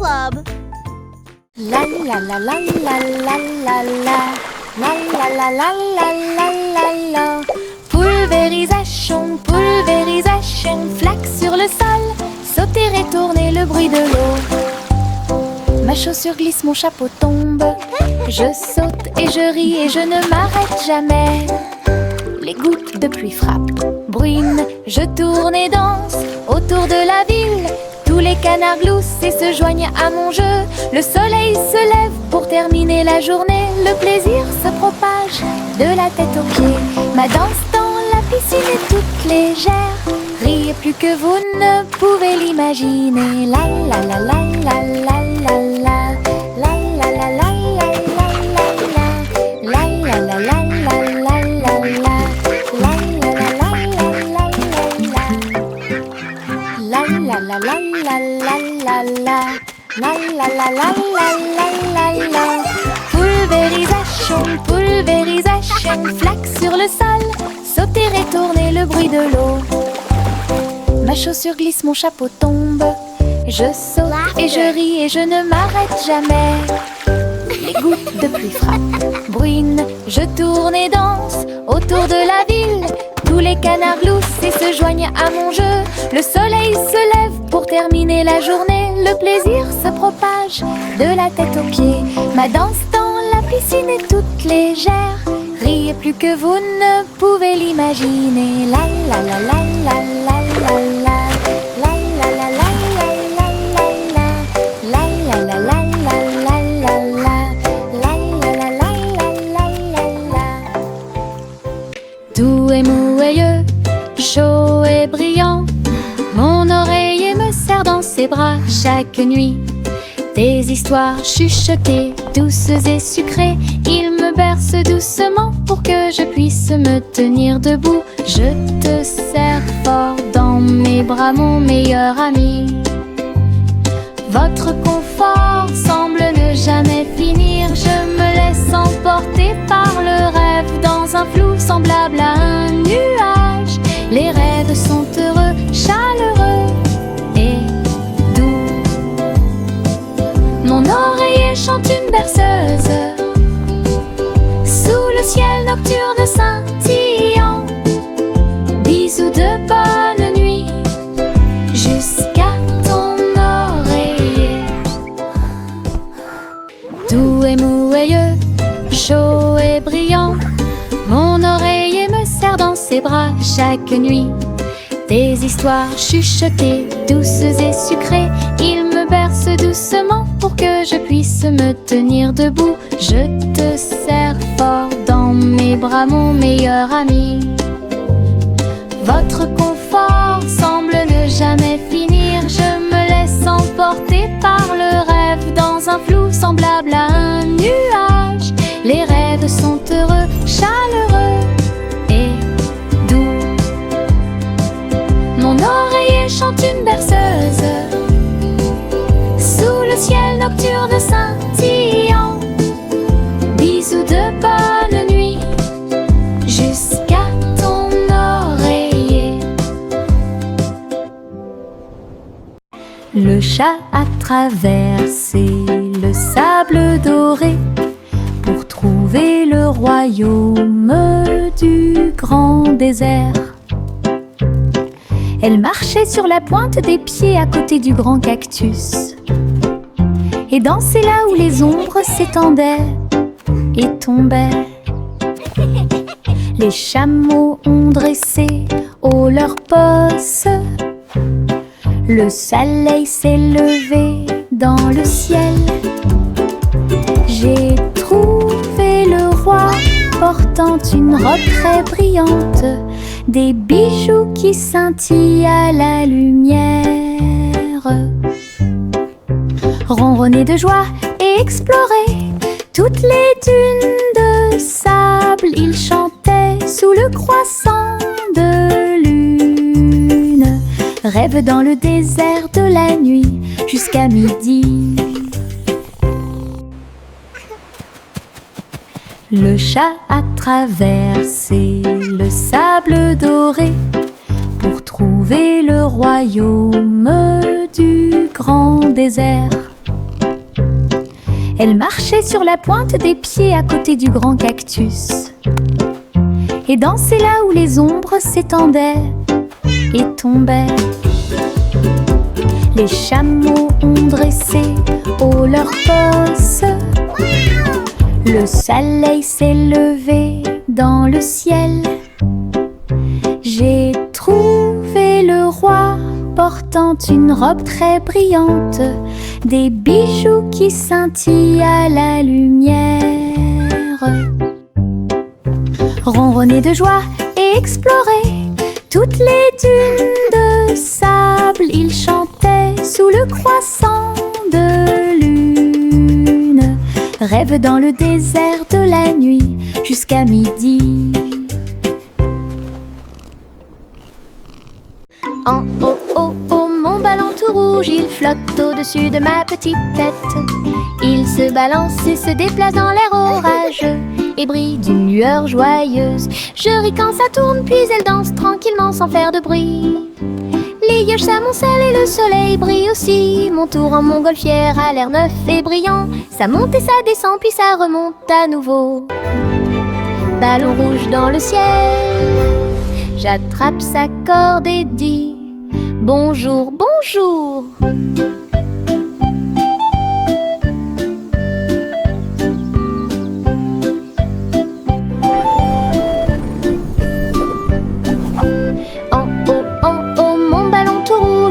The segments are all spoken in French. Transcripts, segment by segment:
Club. La la la la la la la la. La la la la la la la la. Pulvérisation, pulvérisation, flaque sur le sol, sauter et tourner le bruit de l'eau. Ma chaussure glisse, mon chapeau tombe. Je saute et je ris et je ne m'arrête jamais. Les gouttes de pluie frappent, bruinent, je tourne et danse autour de la ville. Tous les canards gloussent et se joignent à mon jeu. Le soleil se lève pour terminer la journée. Le plaisir se propage de la tête aux pieds. Ma danse dans la piscine est toute légère. Riez plus que vous ne pouvez l'imaginer. La la la la la la la la. La la la la la la la. La la la la la la la la. La la la la la la la. La la la la la la la la. La la la la la la la la. Pulvérisation, pulvérisation, flaque sur le sol, sauter et tourner le bruit de l'eau. Ma chaussure glisse, mon chapeau tombe. Je saute et je ris et je ne m'arrête jamais. Les gouttes de pluie frappent, bruinent, je tourne et danse autour de la ville. Tous les canards gloussent et se joignent à mon jeu. Le soleil se lève pour terminer la journée. Le plaisir se propage de la tête aux pieds. Ma danse dans la piscine est toute légère. Riez plus que vous ne pouvez l'imaginer. La la la la la la la la. La la la la la la la la. La la la la la la la la. La la la la la la la. Doux et mouilleux, chaud et brillant, mon oreiller me serre dans ses bras chaque nuit. Des histoires chuchotées, douces et sucrées, il me berce doucement pour que je puisse me tenir debout. Je te serre fort dans mes bras, mon meilleur ami. Votre confort semble ne jamais finir. Je me laisse emporter par le rêve dans un flou semblable à un nuage. Les rêves sont heureux, chaleureux et doux. Mon oreiller chante une berceuse sous le ciel nocturne scintillant. Bisous de bonne nuit jusqu'à ton oreiller. Doux et mouilleux, chaud et brillant, mon oreiller me serre dans ses bras chaque nuit. Des histoires chuchotées, douces et sucrées, il me berce doucement pour que je puisse me tenir debout. Je te serre fort dans mes bras, mon meilleur ami. Votre confort semble ne jamais finir. Je me laisse emporter par le rêve dans un flou semblable à un nuage. Les rêves sont heureux, chaleureux et doux. Mon oreiller chante une berceuse sous le ciel nocturne scintillant. Bisous de bonne nuit jusqu'à ton oreiller. Le chat a traversé le sable doré pour trouver le royaume du grand désert. Elle marchait sur la pointe des pieds à côté du grand cactus et dansait là où les ombres s'étendaient et tombaient. Les chameaux ont dressé haut leurs posses. Le soleil s'est levé dans le ciel. J'ai trouvé le roi portant une robe très brillante, des bijoux qui scintillent à la lumière. Ronronner de joie et explorer toutes les dunes de sable, il chantait sous le croissant de lune. Rêve dans le désert de la nuit jusqu'à midi. Le chat a traversé le sable doré pour trouver le royaume du grand désert. Elle marchait sur la pointe des pieds à côté du grand cactus et dansait là où les ombres s'étendaient et tombaient. Les chameaux ont dressé haut leurs bosses. Le soleil s'est levé dans le ciel. J'ai trouvé le roi portant une robe très brillante, des bijoux qui scintillent à la lumière. Ronronner de joie et explorer toutes les dunes de sable, il chantait sous le croissant de lune. Rêve dans le désert de la nuit jusqu'à midi. En haut, oh, oh, mon ballon tout rouge, il flotte au-dessus de ma petite tête. Il se balance et se déplace dans l'air orageux et brille d'une lueur joyeuse. Je ris quand ça tourne, puis elle danse tranquillement sans faire de bruit. Les nuages s'amoncellent et le soleil brille aussi. Mon tour en montgolfière a l'air neuf et brillant. Ça monte et ça descend, puis ça remonte à nouveau. Ballon rouge dans le ciel, j'attrape sa corde et dis bonjour, bonjour.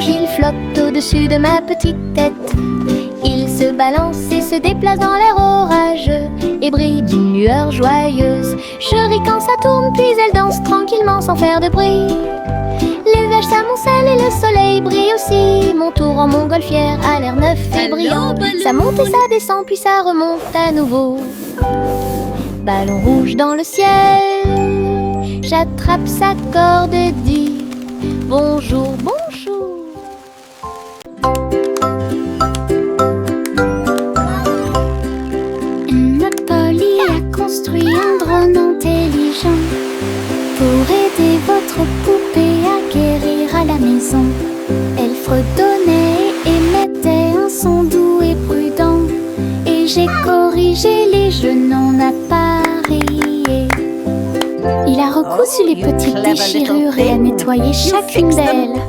Il flotte au-dessus de ma petite tête. Il se balance et se déplace dans l'air orageux et brille d'une lueur joyeuse. Je ris quand ça tourne, puis elle danse tranquillement sans faire de bruit. Les nuages s'amoncellent et le soleil brille aussi. Mon tour en montgolfière a l'air neuf et brillant. Ça monte et ça descend, puis ça remonte à nouveau. Ballon rouge dans le ciel, j'attrape sa corde et dis bonjour, bonjour. Notre Polly a construit un drone intelligent pour aider votre poupée à guérir à la maison. Elle fredonnait et émettait un son doux et prudent, et j'ai corrigé les jeux non appareillés. Il a recousu les petites déchirures et a nettoyé chacune d'elles.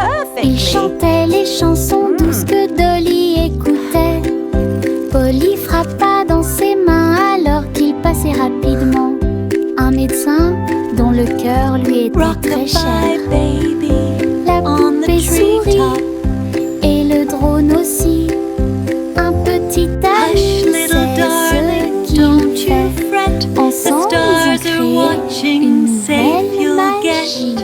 Il chantait les chansons douces que Dolly écoutait. Polly frappa dans ses mains alors qu'il passait rapidement. Un médecin dont le cœur lui était très cher. La poupée sourit et le drone aussi. Un petit ami, c'est ce qu'il fait. Ensemble, ils ont créé une nouvelle magie.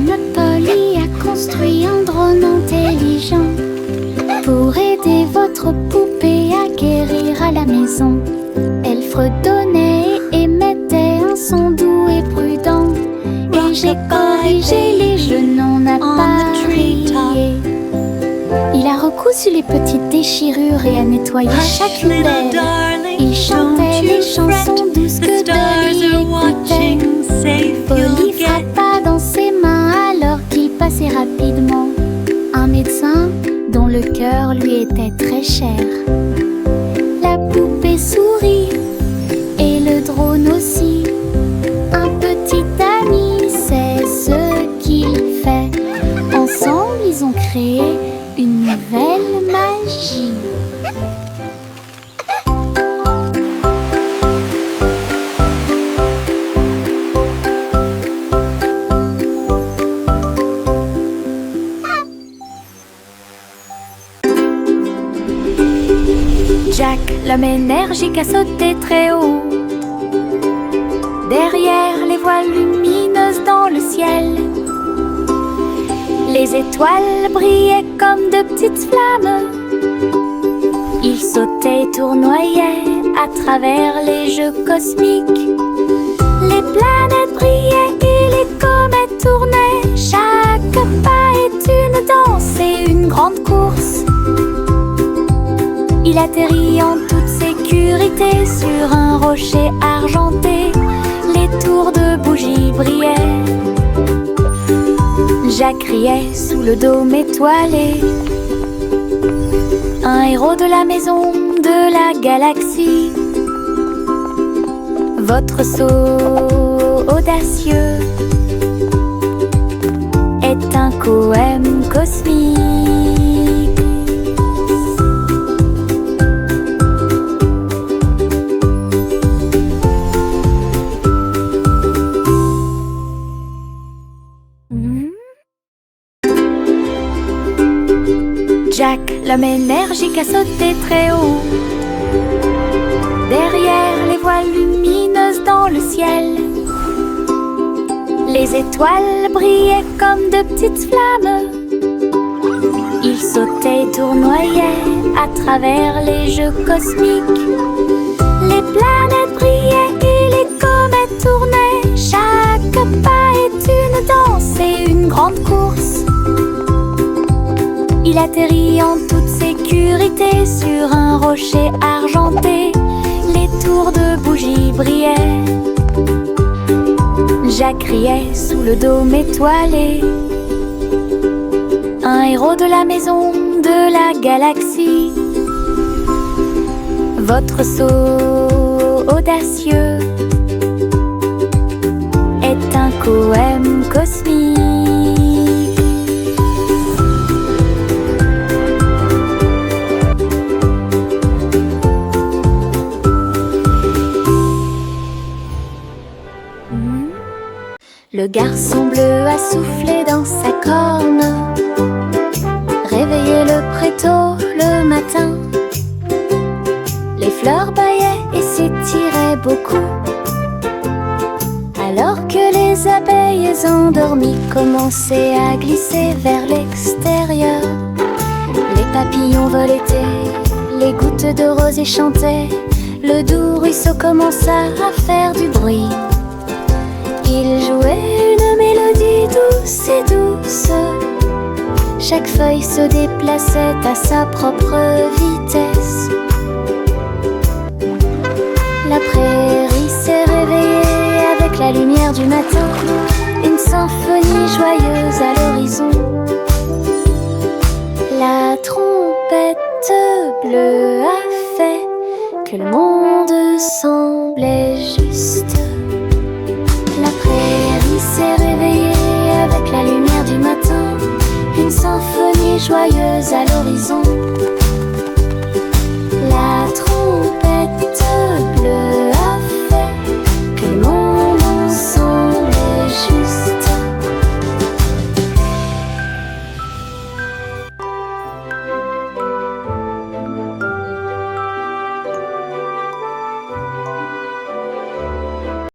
Notre Polly a construit un drone intelligent pour aider votre poupée à guérir à la maison. Elle fredonnait et émettait un son doux et prudent, et j'ai corrigé les jeux non appareillés. Il a recousu les petites déchirures et a nettoyé chacune d'elles. Il chantait les chansons douces que Dolly écoutait. Polly frappa dans ses mains alors qu'il passait rapidement. Un médecin dont le cœur lui était très cher. La poupée sourit et le drone aussi. Un petit ami, c'est ce qu'il fait. Ensemble, ils ont créé une nouvelle magie. Jack, l'homme énergique, a sauté très haut. Derrière les voiles lumineuses dans le ciel, les étoiles brillaient comme de petites flammes. Il sautait et tournoyait à travers les jeux cosmiques. Les planètes brillaient et les comètes tournaient. Chaque pas est une danse et une grande course. Il atterrit en toute sécurité sur un rocher argenté. Les tours de bougies brillaient. Jacques riait sous le dôme étoilé. Un héros de la maison de la galaxie. Votre saut audacieux est un poème cosmique. Jack, l'homme énergique, a sauté très haut. Derrière les voiles lumineuses dans le ciel, les étoiles brillaient comme de petites flammes. Il sautait et tournoyait à travers les jeux cosmiques. Les planètes brillaient et les comètes tournaient. Chaque pas est une danse et une grande course. Il atterrit en toute sécurité sur un rocher argenté. Les tours de bougies brillaient. Jacques riait sous le dôme étoilé. Un héros de la maison de la galaxie. Votre saut audacieux est un poème cosmique. Le garçon bleu a soufflé dans sa corne, réveillé le prétôt le matin. Les fleurs bâillaient et s'étiraient beaucoup, alors que les abeilles endormies commençaient à glisser vers l'extérieur. Les papillons voletaient, les gouttes de rosée chantaient. Le doux ruisseau commença à faire du bruit. Il jouait une mélodie douce et douce. Chaque feuille se déplaçait à sa propre vitesse. La prairie s'est réveillée avec la lumière du matin. Une symphonie joyeuse à l'horizon. La trompette bleue a fait que le monde semblait juste. La prairie s'est réveillée avec la lumière du matin. Une symphonie joyeuse à l'horizon. La trompette bleue a fait que le monde semblait juste.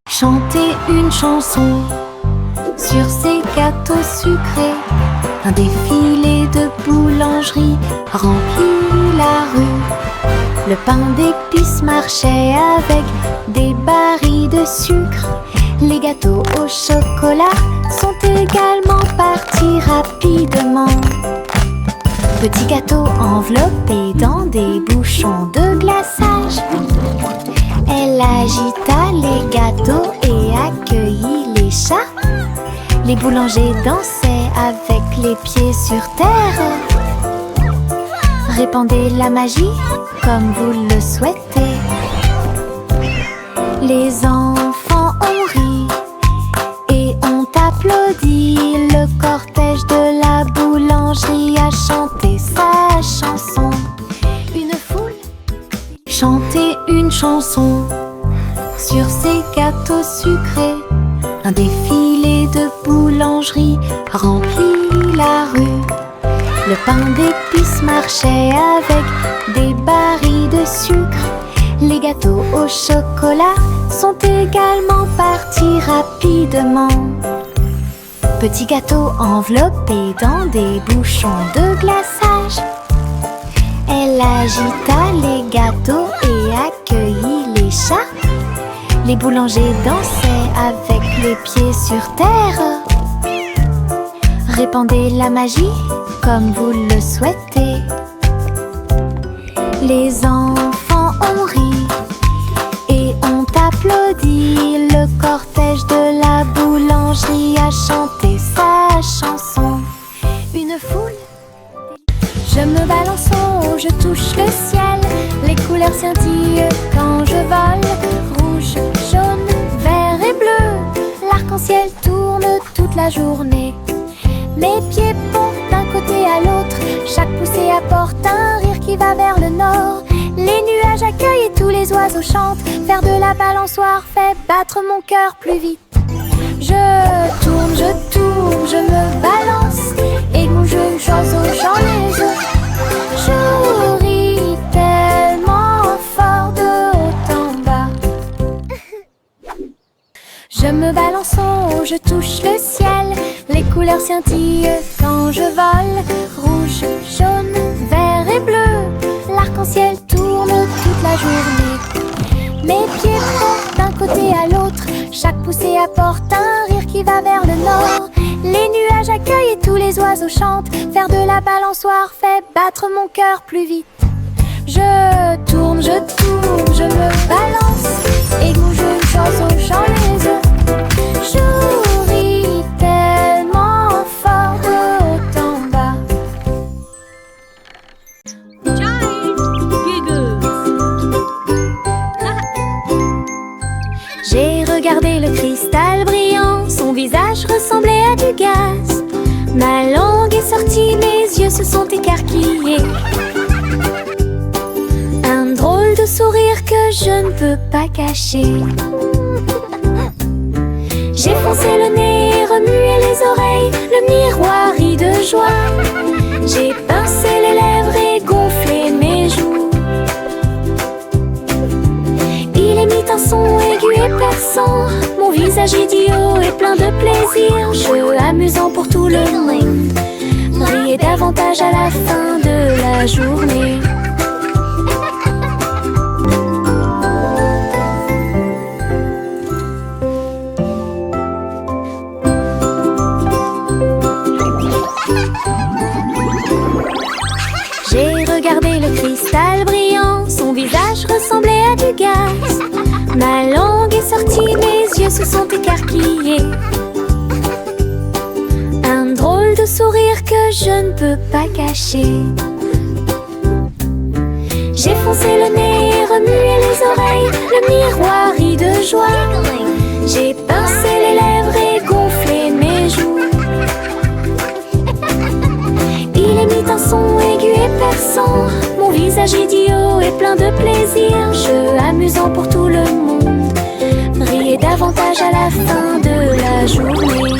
Chanter une chanson sur ces gâteaux sucrés. Un défilé de boulangerie remplit la rue. Le pain d'épices marchait avec des barils de sucre. Les gâteaux au chocolat sont également partis rapidement. Petits gâteaux enveloppés dans des bouchons de glaçage. Elle agita les gâteaux et accueillit les chats. Les boulangers dansaient avec les pieds sur terre. Répandez la magie comme vous le souhaitez. Les enfants ont ri et ont applaudi. Le cortège de la boulangerie a chanté sa chanson. Une foule chantait une chanson sur ces gâteaux sucrés. Un défilé de boulangerie remplit la rue. Le pain d'épices marchait avec des barils de sucre. Les gâteaux au chocolat sont également partis rapidement. Petits gâteaux enveloppés dans des bouchons de glaçage. Elle agita les gâteaux et accueillit les chats. Les boulangers dansaient avec les pieds sur terre. Répandez la magie comme vous le souhaitez. Les enfants ont ri et ont applaudi. Le cortège de la boulangerie a chanté sa chanson. Une foule. Je me balance en haut, je touche le ciel. Les couleurs scintillent quand je vole. Rouge, jaune, vert et bleu. L'arc-en-ciel tourne toute la journée. Mes pieds pompent d'un côté à l'autre. Chaque poussée apporte un rire qui va vers le nord. Les nuages accueillent et tous les oiseaux chantent. Faire de la balançoire fait battre mon cœur plus vite. Je tourne, je me balance. Et mon jeune oiseau, j'en les œufs. Je ris tellement fort de haut en bas. Je me balance en haut, je touche le ciel. Les couleurs scintillent quand je vole. Rouge, jaune, vert et bleu. L'arc-en-ciel tourne toute la journée. Mes pieds pompent d'un côté à l'autre. Chaque poussée apporte un rire qui va vers le nord. Les nuages accueillent et tous les oiseaux chantent. Faire de la balançoire fait battre mon cœur plus vite. Je tourne, je me balance. Et mon jeune oiseau, j'en les œufs. Je ris tellement fort de haut en bas. J'ai regardé le cristal brillant, son visage ressemblait à du gaz. Ma langue est sortie, mes yeux se sont écarquillés. Un drôle de sourire que je ne peux pas cacher. J'ai foncé le nez, remué les oreilles, le miroir rit de joie. J'ai pincé les lèvres et gonflé mes joues. Il émit un son aigu et perçant. Mon visage idiot est plein de plaisir. Jeu amusant pour tout le monde. Riez davantage à la fin de la journée. J'ai regardé le cristal brillant, son visage ressemblait à du gaz. Ma langue est sortie, mes yeux se sont écarquillés. Un drôle de sourire que je ne peux pas cacher. J'ai foncé le nez, remué les oreilles, le miroir rit de joie. J'ai pincé les lèvres et gonflé mes joues. Il émit un son aigu et perçant. Mon visage idiot est plein de plaisir. Jeu amusant pour tout le monde. Riez davantage à la fin de la journée.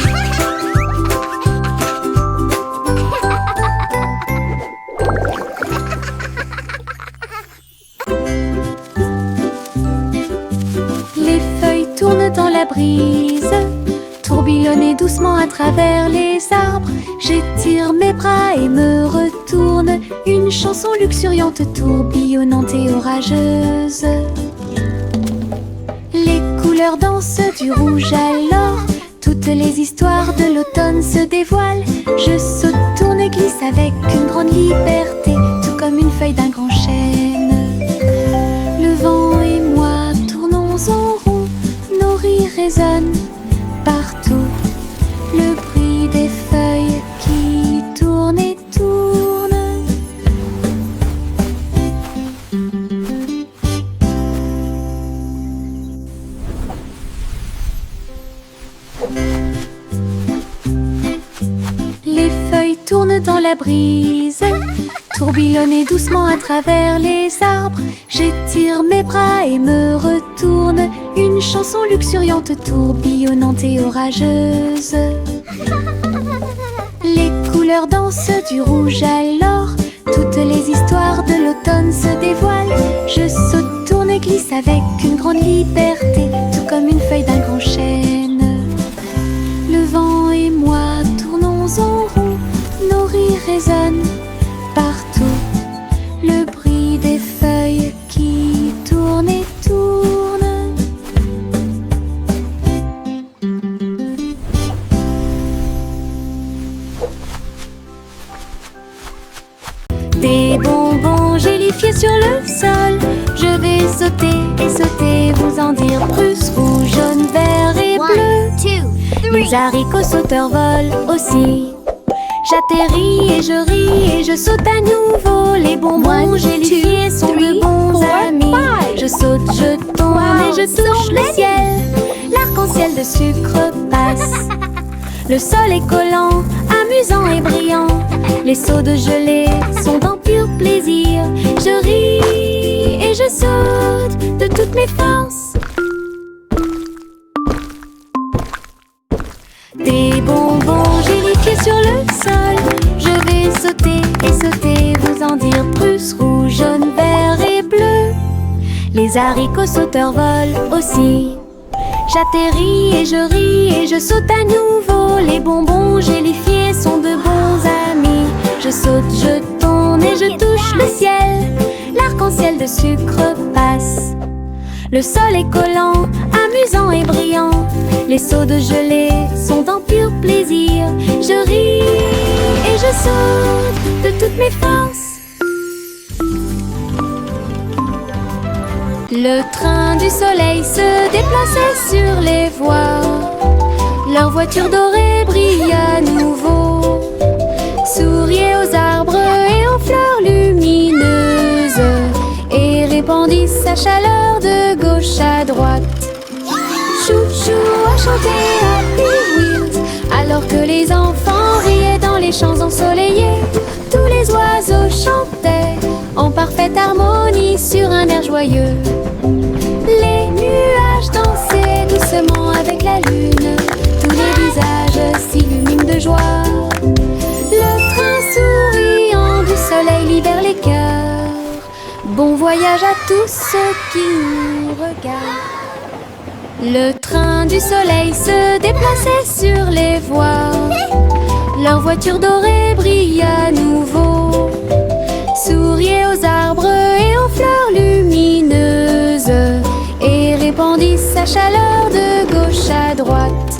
Les feuilles tournent dans la brise, tourbillonner doucement à travers les arbres. J'étire mes bras et me retourne. Une chanson luxuriante, tourbillonnante et orageuse. Les couleurs dansent du rouge à l'or. Toutes les histoires de l'automne se dévoilent. Je saute, tourne et glisse avec une grande liberté, tout comme une feuille d'un grand chêne. Le vent et moi tournons en rond. Nos rires résonnent partout. Le bruit des feuilles qui tournent et tournent. Les feuilles tournent dans la brise, tourbillonner doucement à travers les arbres. J'étire mes bras et me retourne. Une chanson luxuriante, tourbillonnante et orageuse. Les couleurs dansent du rouge à l'or. Toutes les histoires de l'automne se dévoilent. Je saute, tourne et glisse avec une grande liberté, tout comme une feuille d'un grand chêne. Le vent et moi tournons en rond. Nos rires résonnent partout. Le bruit des feuilles qui tournent et tournent. Des bonbons gélifiés les pieds sur le sol. Je vais sauter et sauter, vous en dire plus. Rouge, jaune, vert et bleu. Les haricots sauteurs volent aussi. J'atterris et je ris et je saute à nouveau. Les bonbons gélifiés sont de bons amis. Je saute, je tombe et je touche le ciel. L'arc-en-ciel de sucre passe. Le sol est collant, amusant et brillant. Les seaux de gelée sont en pur plaisir. Je ris et je saute de toutes mes forces. Des bonbons gélifiés sur le sol. Je vais sauter et sauter, vous en dire plus. Rouge, jaune, vert et bleu. Les haricots sauteurs volent aussi. J'atterris et je ris et je saute à nouveau. Les bonbons gélifiés sont de bons amis. Je saute, je tourne et je touche le ciel. L'arc-en-ciel de sucre passe. Le sol est collant, amusant et brillant. Les seaux de gelée sont en pur plaisir. Je ris et je saute de toutes mes forces. Le train du soleil se déplaçait sur les voies. Leur voiture dorée brille à nouveau. Souriait aux arbres et aux fleurs lumineuses et répandit sa chaleur de gauche à droite. Chou-chou a chanté Happy Wheels alors que les enfants riaient dans les champs ensoleillés. Tous les oiseaux chantaient en parfaite harmonie sur un air joyeux. Les nuages dansaient doucement avec la lune. Tous les visages s'illuminent de joie. Le train souriant du soleil libère les cœurs. Bon voyage à tous ceux qui nous regardent. Le train du soleil se déplaçait sur les voies. Leur voiture dorée brille à nouveau. Souriait aux arbres et aux fleurs lumineuses et répandit sa chaleur de gauche à droite.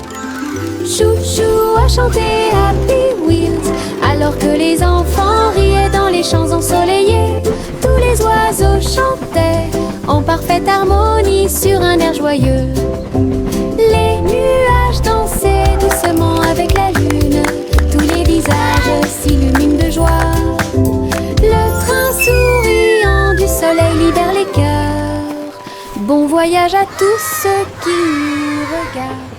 Chou-chou a chanté Happy Wheels alors que les enfants riaient dans les champs ensoleillés. Tous les oiseaux chantaient en parfaite harmonie sur un air joyeux. Les nuages dansaient doucement avec la lune. Tous les visages s'illuminent de joie. Le train souriant du soleil libère les cœurs. Bon voyage à tous ceux qui nous regardent.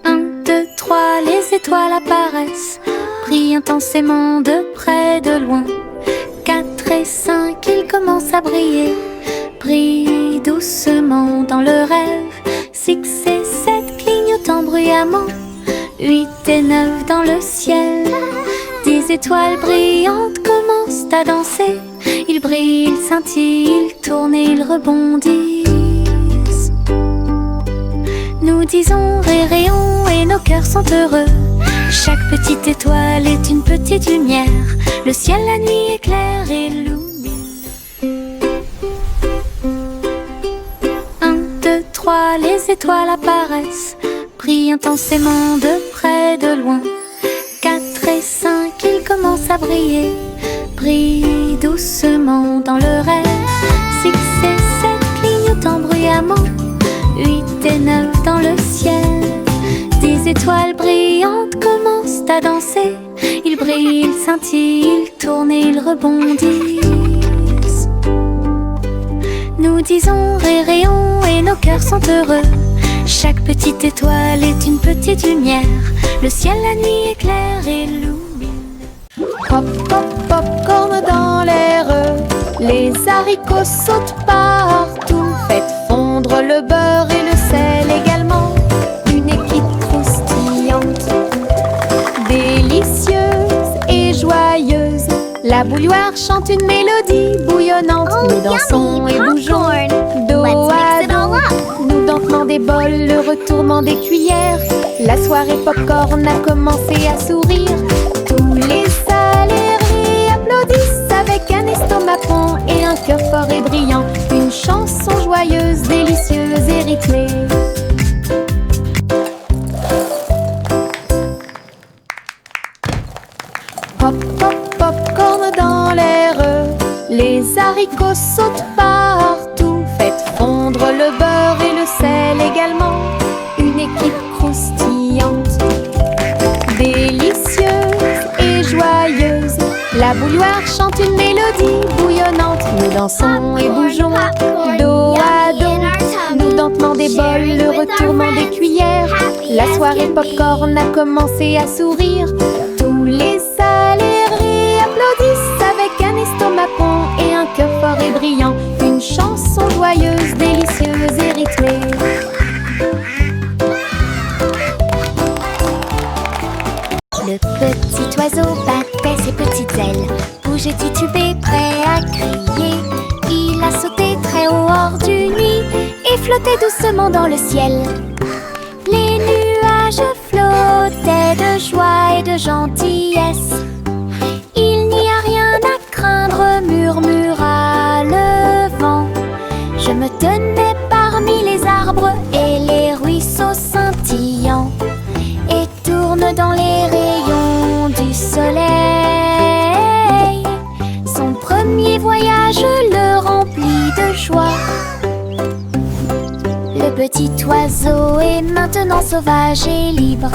1, 2, 3, les étoiles apparaissent, brillent intensément de près, de loin. 4 et 5, ils commencent à briller, brillent doucement dans le rêve. 6 et 7, clignotant bruyamment. 8 et 9 dans le ciel. 10 étoiles brillantes commencent à danser. Ils brillent, ils scintillent, ils tournent et ils rebondissent. Nous disons rayons et nos cœurs sont heureux. Chaque petite étoile est une petite lumière. Le ciel la nuit éclaire et illumine. 1, 2, 3, les étoiles apparaissent, brillent intensément de près, de loin. 4 et 5, ils commencent à briller, brillent doucement dans le rêve. 6 et 7, clignotant bruyamment. 8 et 9 dans le ciel. 10 étoiles brillantes commencent à danser. Ils brillent, ils scintillent, ils tournent et ils rebondissent. Nous disons rayons et nos cœurs sont heureux. Chaque petite étoile est une petite lumière. Le ciel la nuit éclaire et illumine. Pop, pop, popcorn dans l'air. Les haricots sautent partout. Faites fondre le beurre et le sel également. Une équipe croustillante, délicieuse et joyeuse. La bouilloire chante une mélodie bouillonnante. Nous dansons et bougeons dos à dos. Nous dansons des bols, le retournement des cuillères. La soirée popcorn a commencé à sourire. Tous les salariés applaudissent avec un estomac rond et un cœur fort et brillant. Une chanson joyeuse, délicieuse et rythmée. Pop, haricots sautent partout. Faites fondre le beurre et le sel également. Une équipe croustillante, délicieuse et joyeuse. La bouilloire chante une mélodie bouillonnante. Nous dansons et bougeons dos à dos. Nous dentement des bols, le retournement des cuillères. La soirée popcorn a commencé à sourire. Tous les salariés applaudissent avec un estomac rond et un cœur fort et brillant. Une chanson joyeuse, délicieuse et rythmée. Le petit oiseau battait ses petites ailes, bougeait titubé, prêt à crier. Il a sauté très haut hors du nid et flottait doucement dans le ciel. Les nuages flottaient de joie et de gentillesse. Il n'y a rien à craindre, murmura le vent. Je me tenais parmi les arbres et les ruisseaux scintillants, et tourne dans les rayons du soleil. Son premier voyage le remplit de joie. Le petit oiseau est maintenant sauvage et libre.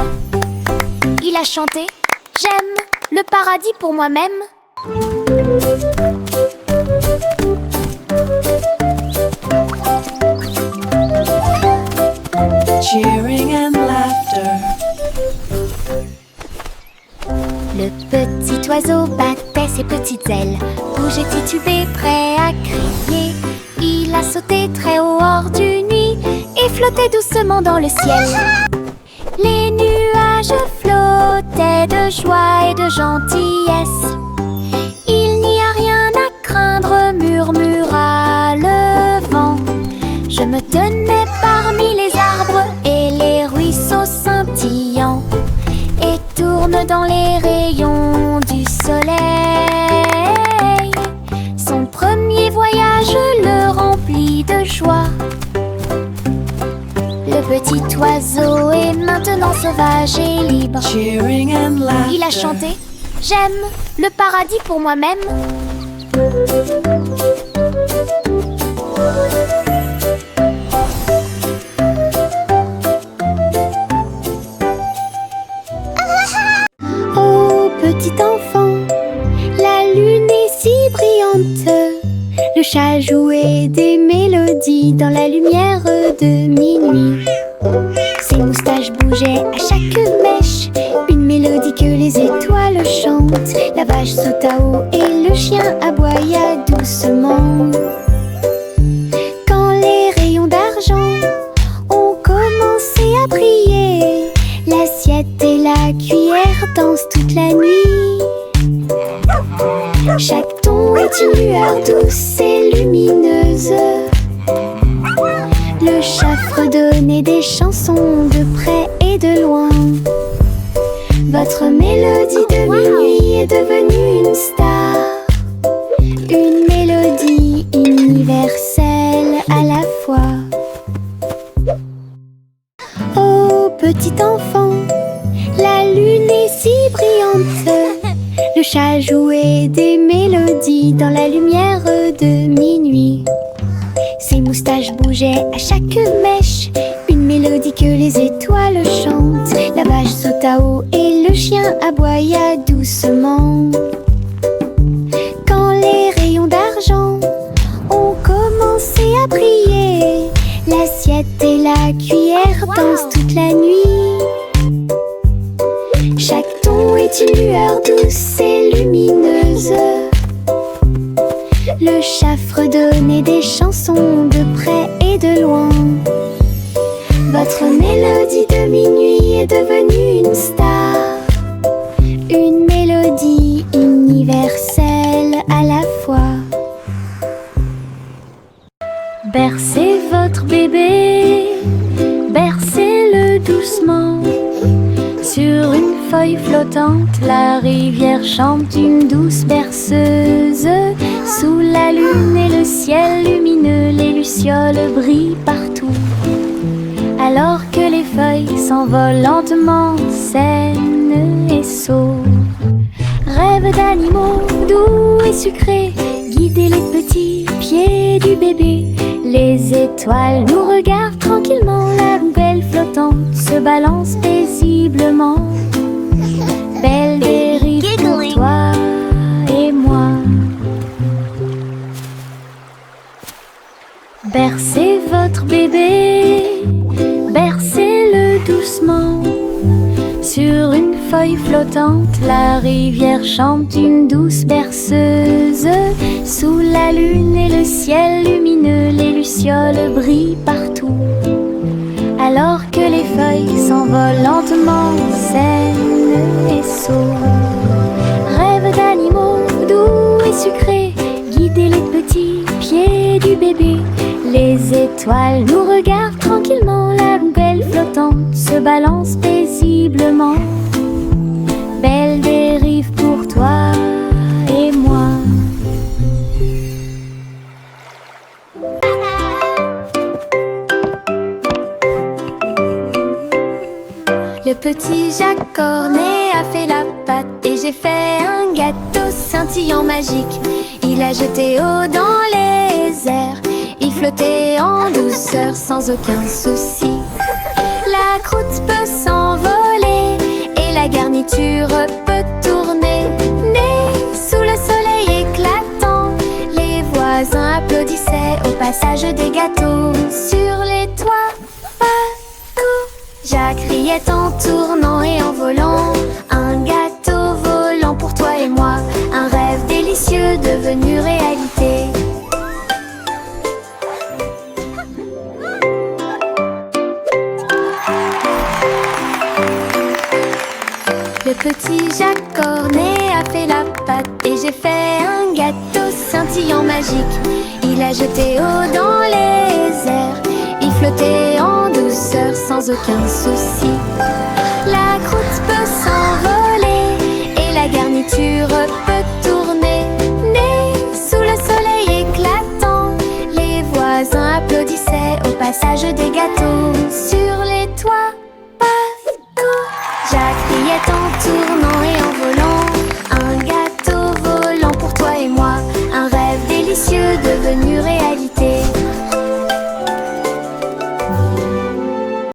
Il a chanté « J'aime le paradis pour moi-même ». Cheering and laughter. Le petit oiseau battait ses petites ailes, bougeait titubé, prêt à crier. Il a sauté très haut hors du nid et flottait doucement dans le ciel. Les nuages flottaient de joie et de gentillesse. Il n'y a rien à craindre, murmura le vent. Je me tenais parmi les arbres et les ruisseaux scintillants, et tourne dans les rayons du soleil. Son premier voyage le remplit de joie. Le petit oiseau est maintenant sauvage et libre. Cheering and laughter. Il a chanté « J'aime le paradis pour moi-même ». Oh, petit enfant, la lune est si brillante. Le chat jouait des mélodies dans la lumière de minuit. Ses moustaches bougeaient à chaque mèche, une mélodie que les étoiles chantent. La vache sauta haut et le chien aboya doucement. Quand les rayons d'argent ont commencé à briller, l'assiette et la cuillère dansent toute la nuit. Chaque ton est une lueur douce et lumineuse. Le chat fredonnait des chansons de près et de loin. Votre mélodie de minuit est devenue une star, une mélodie universelle à la fois. Oh, petit enfant, la lune est si brillante. Le chat jouait des mélodies dans la lumière de minuit. Ses moustaches bougeaient à chaque mèche, une mélodie que les étoiles chantent. La vache sauta haut et le chien aboya doucement. Quand les rayons d'argent ont commencé à briller, l'assiette et la cuillère dansent toute la nuit. Chaque ton est une lueur douce et lumineuse. Le chat fredonnait des chansons de près et de loin. Votre mélodie de minuit est devenue une star, une mélodie universelle à la fois. Bercez votre bébé, bercez-le doucement. Sur une feuille flottante, la rivière chante une douce berceuse. Sous la lune et le ciel lumineux, les lucioles brillent partout. Alors que les feuilles s'envolent lentement, saines et sauves. Rêve d'animaux doux et sucrés, guidez les petits pieds du bébé. Les étoiles nous regardent tranquillement. La poubelle flottante se balance paisiblement. Belle dérive pour toi et moi. Bercez votre bébé, bercez-le doucement. Sur une feuille flottante, la rivière chante une douce berceuse. Sous la lune et le ciel lumineux, les lucioles brillent partout. Alors que les feuilles s'envolent lentement, saines et sauves. Rêve d'animaux doux et sucrés, guidez les petits pieds du bébé. Les étoiles nous regardent tranquillement. La poubelle flottante se balance paisiblement. Belle dérive pour toi et moi. Le petit Jacques Cornet a fait la pâte et j'ai fait un gâteau scintillant magique. Il a jeté eau dans les airs, il flottait en douceur sans aucun souci. La croûte peut s'envoler et la garniture peut tourner. Né sous le soleil éclatant, les voisins applaudissaient au passage des gâteaux. Sur les toits, partout, Jacques riait en tournant et en volant. Un gâteau volant pour toi et moi, un rêve délicieux devenu réalité. Le petit Jacques Cornet a fait la pâte et j'ai fait un gâteau scintillant magique. Il a jeté eau dans les airs, il flottait en douceur sans aucun souci. La croûte peut s'envoler et la garniture peut tourner. Né sous le soleil éclatant, les voisins applaudissaient au passage des gâteaux. Sur les toits, partout, Jacques riait en tournant